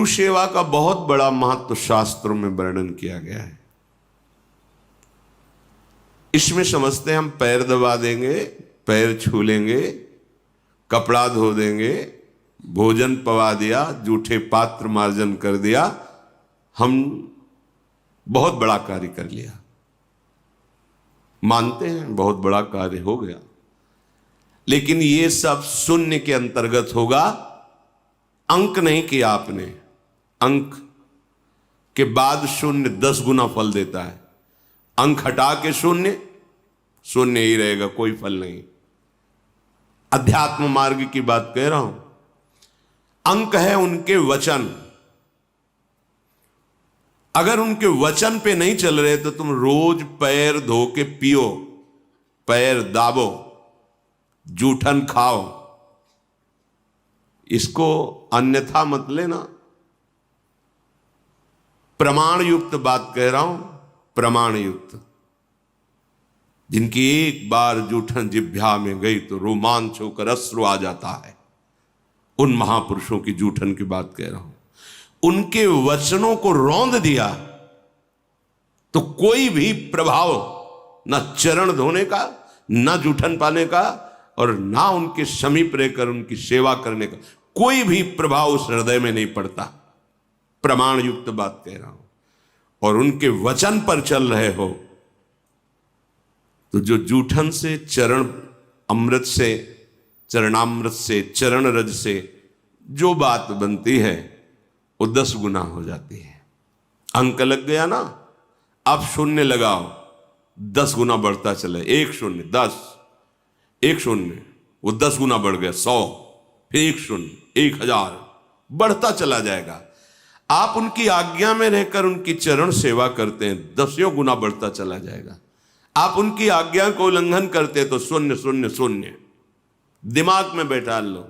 गुरु सेवा का बहुत बड़ा महत्व शास्त्रों में वर्णन किया गया है। इसमें समझते हैं हम पैर दबा देंगे, पैर छू लेंगे, कपड़ा धो देंगे, भोजन पवा दिया, जूठे पात्र मार्जन कर दिया, हम बहुत बड़ा कार्य कर लिया। मानते हैं बहुत बड़ा कार्य हो गया, लेकिन ये सब शून्य के अंतर्गत होगा। अंक नहीं किया आपने, अंक के बाद शून्य 10 गुना फल देता है। अंक हटा के शून्य, शून्य ही रहेगा, कोई फल नहीं। अध्यात्म मार्ग की बात कह रहा हूं। अंक है उनके वचन। अगर उनके वचन पे नहीं चल रहे तो तुम रोज पैर धो के पियो, पैर दाबो, जूठन खाओ, इसको अन्यथा मत लेना। प्रमाण युक्त बात कह रहा हूं, प्रमाण युक्त। जिनकी एक बार जूठन जिह्वा में गई तो रोमांच होकर अश्रु आ जाता है, उन महापुरुषों की जूठन की बात कह रहा हूं। उनके वचनों को रौंद दिया तो कोई भी प्रभाव, ना चरण धोने का, ना जूठन पाने का, और ना उनके समीप रहकर उनकी सेवा करने का कोई भी प्रभाव उस हृदय में नहीं पड़ता। प्रमाण युक्त बात कह रहा हूं। और उनके वचन पर चल रहे हो तो जो जूठन से, चरण अमृत से, चरणामृत से, चरण रज से जो बात बनती है वो 10 गुना हो जाती है। अंक लग गया ना, अब शून्य लगाओ, 10 गुना बढ़ता चले। 1 शून्य 10, 1 शून्य वो 10 गुना बढ़ गया 100, फिर 1 शून्य 1000, बढ़ता चला जाएगा। आप उनकी आज्ञा में रहकर उनकी चरण सेवा करते हैं, 10 गुना बढ़ता चला जाएगा। आप उनकी आज्ञा को उल्लंघन करते तो 0 0 0। दिमाग में बैठा लो,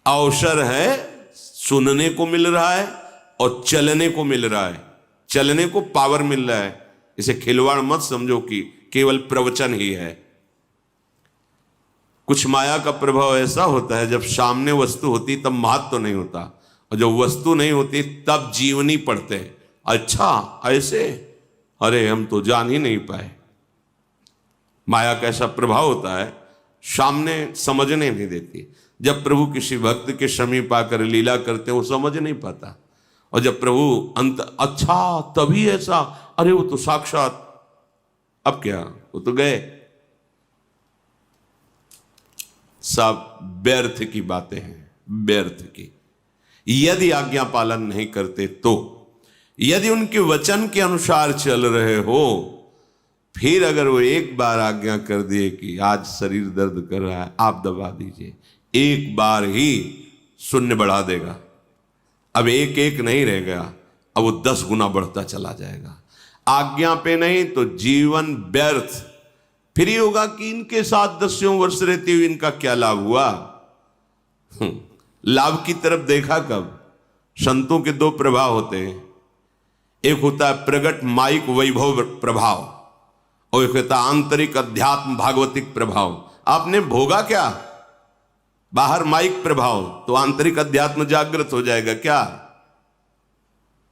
अवसर है, सुनने को मिल रहा है और चलने को मिल रहा है, चलने को पावर मिल रहा है। इसे खिलवाड़ मत समझो कि केवल प्रवचन ही है। कुछ माया का प्रभाव ऐसा होता है, जब सामने वस्तु होती तब महत्व तो नहीं होता, और जब वस्तु नहीं होती तब जीवनी पढ़ते हैं। अच्छा ऐसे, अरे हम तो जान ही नहीं पाए। माया का ऐसा प्रभाव होता है, सामने समझने नहीं देती। जब प्रभु किसी भक्त के समीप आकर लीला करते हैं वो समझ नहीं पाता, और जब प्रभु अंत, अच्छा तभी ऐसा, अरे वो तो साक्षात, अब क्या, वो तो गए। सब व्यर्थ की बातें हैं, व्यर्थ की। यदि आज्ञा पालन नहीं करते तो, यदि उनके वचन के अनुसार चल रहे हो, फिर अगर वो एक बार आज्ञा कर दिए कि आज शरीर दर्द कर रहा है, आप दबा दीजिए, एक बार ही शून्य बढ़ा देगा। अब 1 1 नहीं रहेगा, अब वो 10 गुना बढ़ता चला जाएगा। आज्ञा पे नहीं तो जीवन व्यर्थ। फिर ये होगा कि इनके साथ 10 वर्ष रहते हुए इनका क्या लाभ हुआ। लाभ की तरफ देखा कब? संतों के 2 प्रभाव होते हैं, एक होता है प्रगट माइक वैभव प्रभाव, और एक होता है आंतरिक अध्यात्म भागवतिक प्रभाव। आपने भोगा क्या? बाहर माइक प्रभाव, तो आंतरिक अध्यात्म जागृत हो जाएगा क्या?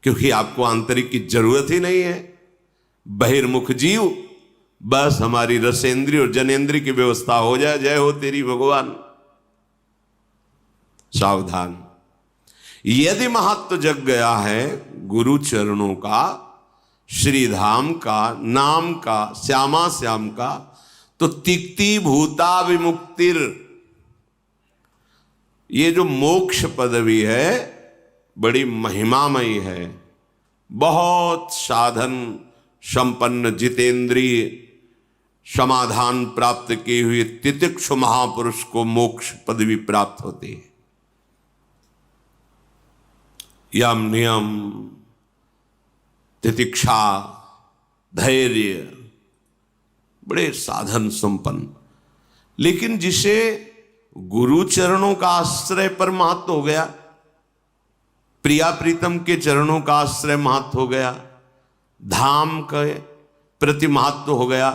क्योंकि आपको आंतरिक की जरूरत ही नहीं है। बहिर्मुख जीव, बस हमारी रसेंद्री और जनेंद्री की व्यवस्था हो जाए। जय हो तेरी भगवान। सावधान। यदि महत्व जग गया है गुरु चरणों का, श्रीधाम का, नाम का, श्यामा श्याम का, तो तिक्ति भूता विमुक्तिर, ये जो मोक्ष पदवी है बड़ी महिमामयी है। बहुत साधन संपन्न जितेंद्रिय समाधान प्राप्त किए हुए तितिक्षु महापुरुष को मोक्ष पदवी प्राप्त होती है। यम नियम, तितिक्षा, धैर्य, बड़े साधन संपन्न। लेकिन जिसे गुरु चरणों का आश्रय पर महत्व हो गया, प्रिया प्रीतम के चरणों का आश्रय महत्व हो गया, धाम के प्रति महत्व हो गया,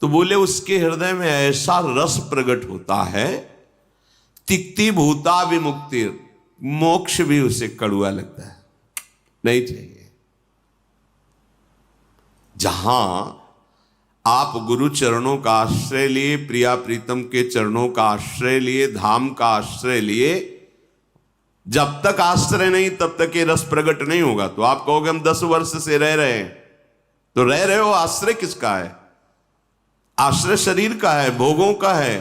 तो बोले उसके हृदय में ऐसा रस प्रकट होता है, तिक्ति भूता विमुक्ति, मोक्ष भी उसे कड़वा लगता है, नहीं चाहिए। जहां आप गुरु चरणों का आश्रय लिए, प्रिया प्रीतम के चरणों का आश्रय लिए, धाम का आश्रय लिए, जब तक आश्रय नहीं तब तक ये रस प्रकट नहीं होगा। तो आप कहोगे हम 10 वर्ष से रह रहे हैं, तो रह रहे हो, आश्रय किसका है? आश्रय शरीर का है, भोगों का है।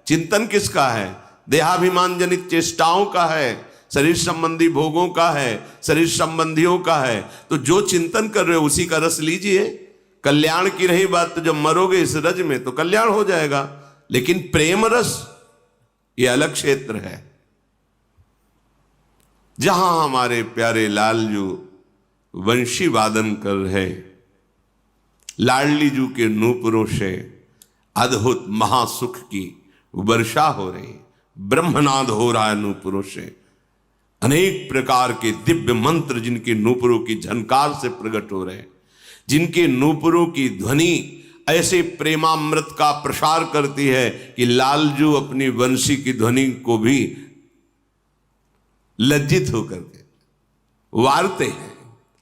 चिंतन किसका है? देहाभिमान जनित चेष्टाओं का है, शरीर संबंधी भोगों का है, शरीर संबंधियों का है। तो जो चिंतन कर रहे हो उसी का रस लीजिए। कल्याण की रही बात, तो जब मरोगे इस रज में तो कल्याण हो जाएगा। लेकिन प्रेम रस ये अलग क्षेत्र है, जहां हमारे प्यारे लालजू वंशी वादन कर रहे, लाडली जू के नूपुरों से अद्भुत महासुख की वर्षा हो रही, ब्रह्मनाद हो रहा है नूपुरों से। अनेक प्रकार के दिव्य मंत्र जिनके नूपुरों की झनकार से प्रकट हो रहे हैं, जिनके नूपुरों की ध्वनि ऐसे प्रेमामृत का प्रसार करती है कि लालजू अपनी वंशी की ध्वनि को भी लज्जित होकर के वारते हैं।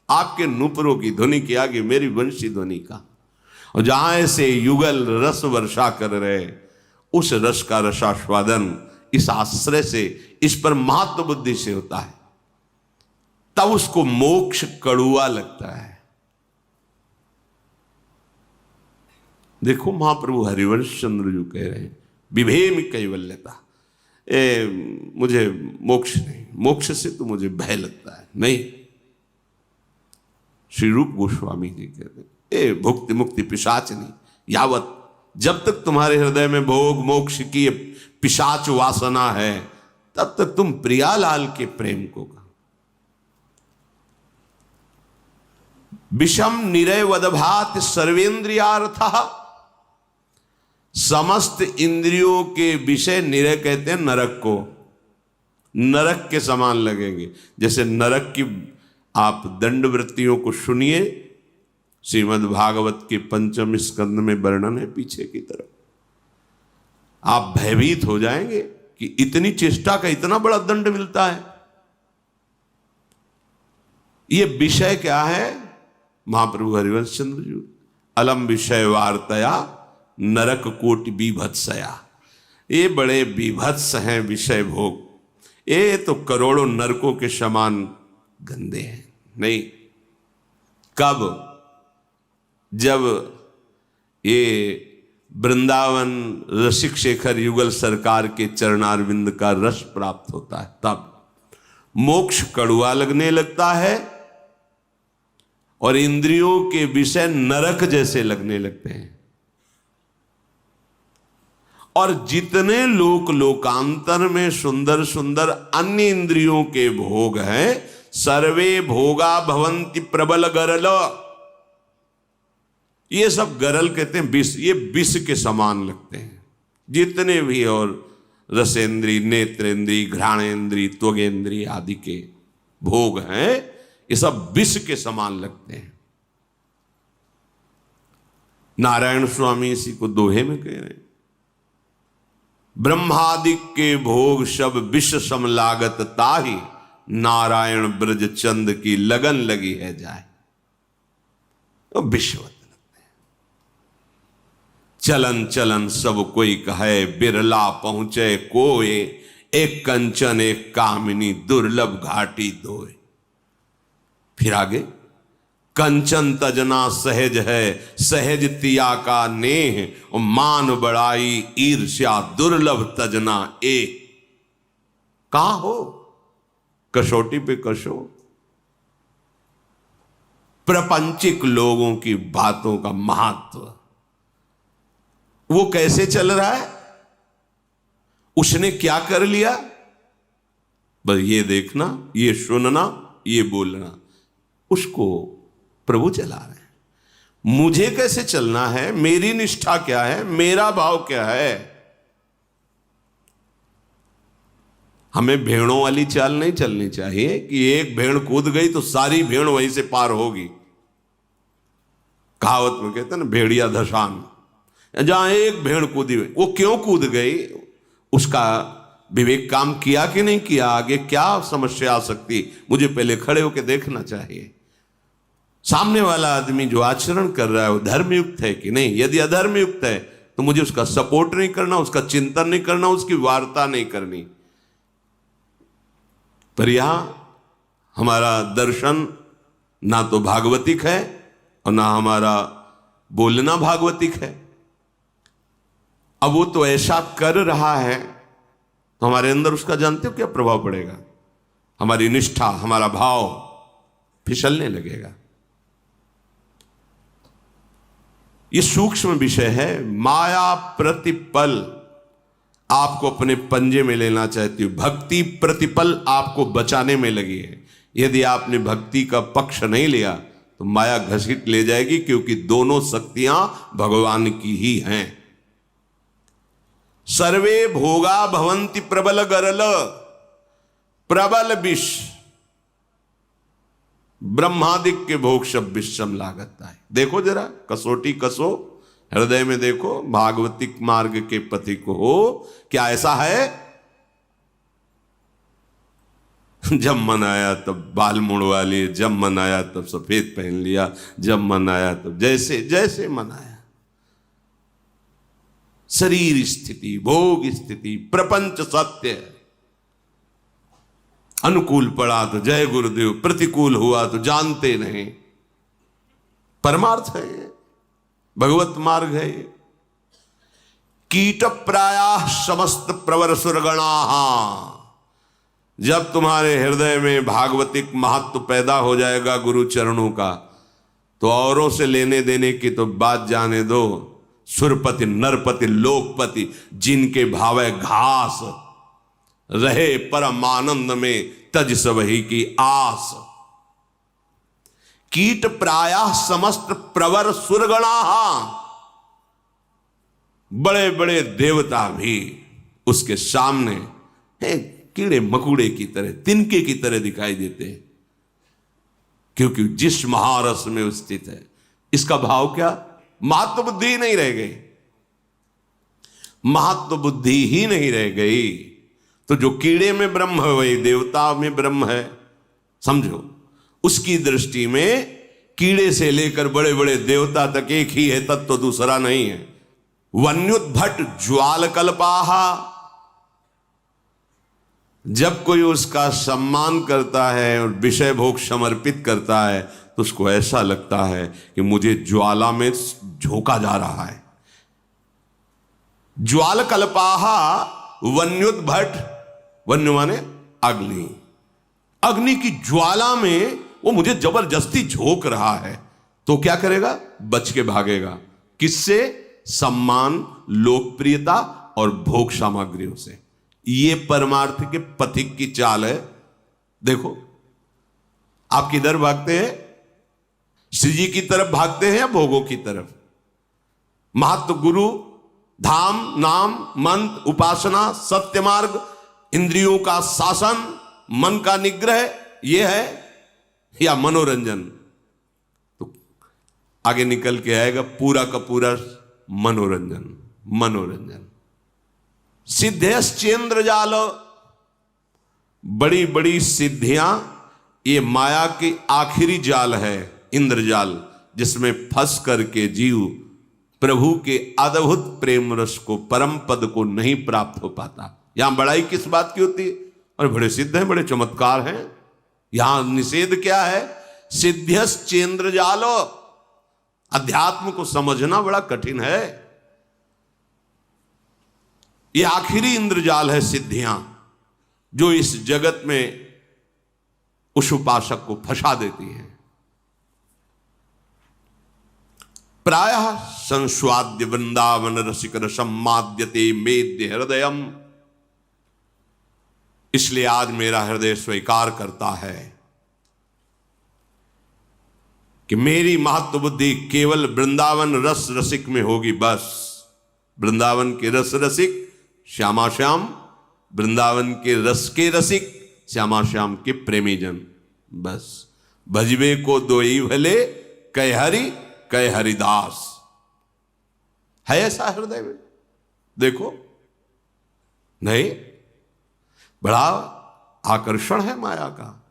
आपके नूपुरों की ध्वनि के आगे मेरी वंशी ध्वनि का। और जहां ऐसे युगल रस वर्षा कर रहे, उस रस का रसास्वादन इस आश्रय से, इस पर महत्व बुद्धि से होता है, तब उसको मोक्ष कड़ुआ लगता है। देखो महाप्रभु हरिवंश चंद्र जो कह रहे हैं, विभेम कैवल्यता, मुझे मोक्ष नहीं, मोक्ष से तो मुझे भय लगता है। नहीं, श्री रूप गोस्वामी जी कहते हैं भुक्ति मुक्ति पिशाच नहीं, यावत जब तक तुम्हारे हृदय में भोग मोक्ष की पिशाच वासना है, तब तक तुम प्रियालाल के प्रेम को कहा। विषम निरय वदभात सर्वेंद्रियार्थः, समस्त इंद्रियों के विषय निरय कहते हैं नरक को, नरक के समान लगेंगे। जैसे नरक की आप दंड वृत्तियों को सुनिए, श्रीमद् भागवत के 5वें स्कंद में वर्णन है पीछे की तरफ। आप भयभीत हो जाएंगे कि इतनी चेष्टा का इतना बड़ा दंड मिलता है। ये विषय क्या है? महाप्रभु हरिवंश चंद्र जी, अलम विषय वार्तया नरक कोटि बीभत्सया। ये बड़े बीभत्स हैं विषय भोग, ये तो करोड़ों नरकों के समान गंदे हैं। नहीं, कब? जब ये वृंदावन रसिक शेखर युगल सरकार के चरणारविंद का रस प्राप्त होता है, तब मोक्ष कड़ुआ लगने लगता है और इंद्रियों के विषय नरक जैसे लगने लगते हैं। और जितने लोकांतर में सुंदर सुंदर अन्य इंद्रियों के भोग हैं, सर्वे भोगा भवंति प्रबल गरल, ये सब गरल कहते हैं विष, ये विष के समान लगते हैं। जितने भी और रसेंद्री, नेत्रेंद्री, घ्राणेंद्री, त्वगेंद्री आदि के भोग हैं, ये सब विष के समान लगते हैं। नारायण स्वामी इसी को दोहे में कह रहे हैं, ब्रह्मादिक के भोग सब विष सम लागत ताहि, नारायण ब्रज चंद की लगन लगी है जाए। तो विश्वत लगते हैं। चलन चलन सब कोई कहे, बिरला पहुंचे कोय, एक कंचन एक कामिनी दुर्लभ घाटी दोय। फिर आगे, कंचन तजना सहज है, सहज तिया का नेह, और मान बड़ाई ईर्ष्या दुर्लभ तजना ए। कहां हो? कसौटी पे कसो। प्रपंचिक लोगों की बातों का महत्व वो कैसे चल रहा है, उसने क्या कर लिया, बस ये देखना, ये सुनना, ये बोलना, उसको प्रभु चला रहे हैं। मुझे कैसे चलना है, मेरी निष्ठा क्या है, मेरा भाव क्या है। हमें भेड़ों वाली चाल नहीं चलनी चाहिए कि एक भेड़ कूद गई तो सारी भेड़ वहीं से पार होगी। कहावत में कहते हैं ना, भेड़िया धसान। जहां एक भेड़ कूदी, वो क्यों कूद गई, उसका विवेक काम किया कि नहीं किया, आगे क्या समस्या आ सकती, मुझे पहले खड़े होकर देखना चाहिए। सामने वाला आदमी जो आचरण कर रहा है वो धर्मयुक्त है कि नहीं। यदि अधर्मयुक्त है तो मुझे उसका सपोर्ट नहीं करना, उसका चिंतन नहीं करना, उसकी वार्ता नहीं करनी। पर यहां हमारा दर्शन ना तो भागवतिक है और ना हमारा बोलना भागवतिक है। अब वो तो ऐसा कर रहा है तो हमारे अंदर उसका जानते हो क्या प्रभाव पड़ेगा? हमारी निष्ठा, हमारा भाव फिसलने लगेगा। ये सूक्ष्म विषय है। माया प्रतिपल आपको अपने पंजे में लेना चाहती हूं, भक्ति प्रतिपल आपको बचाने में लगी है। यदि आपने भक्ति का पक्ष नहीं लिया तो माया घसीट ले जाएगी, क्योंकि दोनों शक्तियां भगवान की ही हैं। सर्वे भोगा भवंति प्रबल गरल, प्रबल विष ब्रह्मादिक के भोग सब विषम लागता है। देखो जरा, कसौटी कसो, हृदय में देखो, भागवतिक मार्ग के पथि को हो, क्या ऐसा है? जब मन आया तब बाल मुड़वा लिए, जब मन आया तब सफेद पहन लिया, जब मन आया तब जैसे जैसे मन आया। शरीर स्थिति, भोग स्थिति, प्रपंच सत्य है। अनुकूल पड़ा तो जय गुरुदेव, प्रतिकूल हुआ तो जानते नहीं। परमार्थ है ये, भगवत मार्ग है ये। कीट प्रायः समस्त प्रवर सुरगणा, जब तुम्हारे हृदय में भागवतिक महत्व पैदा हो जाएगा गुरु चरणों का, तो औरों से लेने देने की तो बात जाने दो। सुरपति नरपति लोकपति, जिनके भावे घास रहे परम आनंद में, तज सबही की आस। कीट प्रायः समस्त प्रवर सुरगणा, बड़े बड़े देवता भी उसके सामने हैं, कीड़े मकुड़े की तरह, तिनके की तरह दिखाई देते हैं, क्योंकि जिस महारस में स्थित है। इसका भाव क्या? महत्व बुद्धि नहीं रह गई, महत्व बुद्धि ही नहीं रह गई। तो जो कीड़े में ब्रह्म है वही देवता में ब्रह्म है, समझो। उसकी दृष्टि में कीड़े से लेकर बड़े बड़े देवता तक एक ही है, तत्व तो दूसरा नहीं है। वन्युद्भट ज्वाल कल्पाहा, जब कोई उसका सम्मान करता है और विषय भोग समर्पित करता है तो उसको ऐसा लगता है कि मुझे ज्वाला में झोंका जा रहा है। ज्वाल कल्पाहा वन्युद्भट, वन्य माने अग्नि, अग्नि की ज्वाला में वो मुझे जबरदस्ती झोंक रहा है, तो क्या करेगा? बच के भागेगा। किससे? सम्मान, लोकप्रियता और भोग सामग्रियों से। ये परमार्थ के पथिक की चाल है। देखो, आप किधर भागते हैं? श्री जी की तरफ भागते हैं या भोगों की तरफ? महत्व, गुरु, धाम, नाम, मंत्र, उपासना, सत्य मार्ग, इंद्रियों का शासन, मन का निग्रह, यह है, या मनोरंजन? तो आगे निकल के आएगा पूरा का पूरा मनोरंजन। मनोरंजन सिद्धेश्चेंद्र जाल, बड़ी बड़ी सिद्धियां ये माया की आखिरी जाल है, इंद्रजाल, जिसमें फंस करके जीव प्रभु के अद्भुत प्रेम रस को, परम पद को नहीं प्राप्त हो पाता। यहां बड़ाई किस बात की होती है? और बड़े सिद्ध हैं, बड़े चमत्कार हैं। यहां निषेध क्या है? सिद्धेश्चेंद्र जालो। अध्यात्म को समझना बड़ा कठिन है। ये आखिरी इंद्रजाल है सिद्धियां, जो इस जगत में उस उपासक को फंसा देती हैं। प्रायः संस्वाद्य वृंदावन रसिक रसम माद्यते मेद्य हृदयम, इसलिए आज मेरा हृदय स्वीकार करता है कि मेरी महत्व बुद्धि केवल वृंदावन रस रसिक में होगी। बस वृंदावन के रस रसिक श्यामा श्याम, वृंदावन के रस के रसिक श्यामा श्याम के प्रेमी जन। बस भजबे को दोई भले, कह हरि कह हरिदास। है ऐसा हृदय में? देखो, नहीं, बड़ा आकर्षण है माया का।